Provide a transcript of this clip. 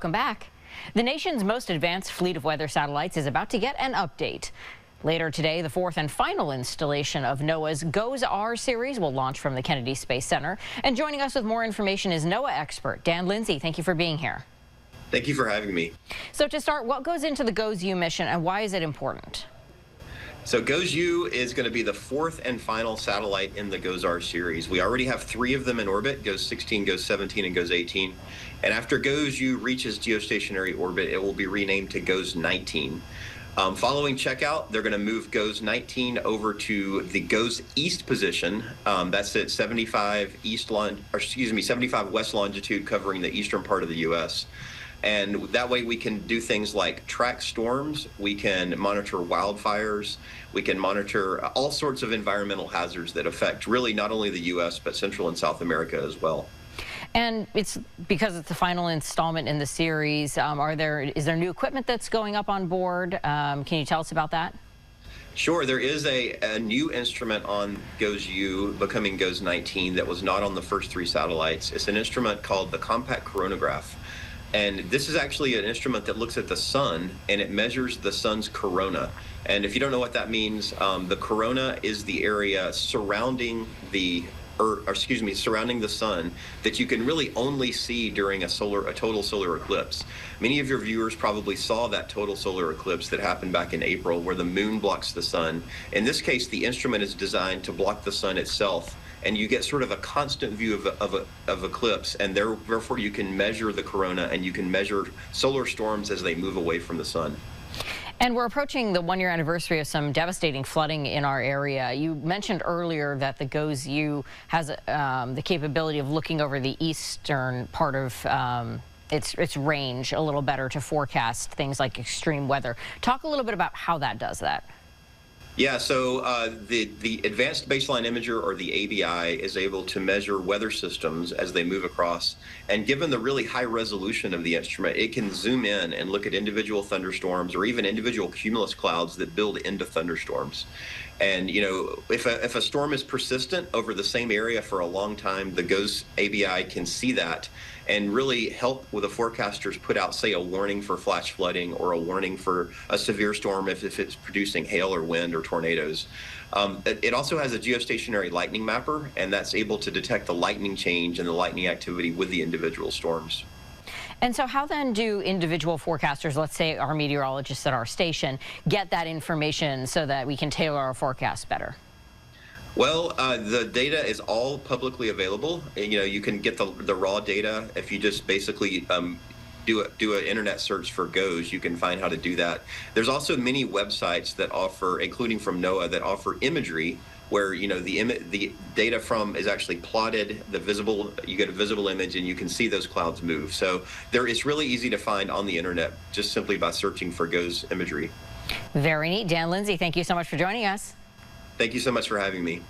Welcome back. The nation's most advanced fleet of weather satellites is about to get an update. Later today, the fourth and final installation of NOAA's GOES-R series will launch from the Kennedy Space Center. And joining us with more information is NOAA expert Dan Lindsay. Thank you for being here. Thank you for having me. So to start, what goes into the GOES-U mission and why is it important? So GOES-U is going to be the fourth and final satellite in the GOES-R series. We already have 3 of them in orbit, GOES-16, GOES-17, and GOES-18. And after GOES-U reaches geostationary orbit, it will be renamed to GOES-19. Following checkout, they're going to move GOES-19 over to the GOES East position. That's at 75 west longitude, covering the eastern part of the U.S. And that way we can do things like track storms, we can monitor wildfires, we can monitor all sorts of environmental hazards that affect really not only the U.S. but Central and South America as well. And it's because it's the final installment in the series. Is there new equipment that's going up on board? Can you tell us about that? Sure. There is a new instrument on GOES-U becoming GOES-19 that was not on the first 3 satellites. It's an instrument called the compact coronagraph. And this is actually an instrument that looks at the sun and it measures the sun's corona. And if you don't know what that means, the corona is the area surrounding surrounding the sun that you can really only see during a total solar eclipse. Many of your viewers probably saw that total solar eclipse that happened back in April where the moon blocks the sun. In this case, the instrument is designed to block the sun itself, and you get sort of a constant view of eclipse, and therefore you can measure the corona and you can measure solar storms as they move away from the sun. And we're approaching the 1-year anniversary of some devastating flooding in our area. You mentioned earlier that the GOES-U has the capability of looking over the eastern part of its range a little better to forecast things like extreme weather. Talk a little bit about how that does that. Yeah, so the Advanced Baseline Imager, or the ABI, is able to measure weather systems as they move across. And given the really high resolution of the instrument, it can zoom in and look at individual thunderstorms or even individual cumulus clouds that build into thunderstorms. And, you know, if a storm is persistent over the same area for a long time, the GOES ABI can see that and really help with the forecasters put out, say, a warning for flash flooding or a warning for a severe storm if it's producing hail or wind or tornadoes. It also has a geostationary lightning mapper, and that's able to detect the lightning change and the lightning activity with the individual storms. And so how then do individual forecasters, let's say our meteorologists at our station, get that information so that we can tailor our forecast better? Well, the data is all publicly available. You know, you can get the raw data if you just basically do an internet search for GOES. You can find how to do that. There's also many websites that offer, including from NOAA, that offer imagery where, you know, the data from is actually plotted, you get a visible image and you can see those clouds move. So it's really easy to find on the internet just simply by searching for GOES imagery. Very neat. Dan Lindsay, thank you so much for joining us. Thank you so much for having me.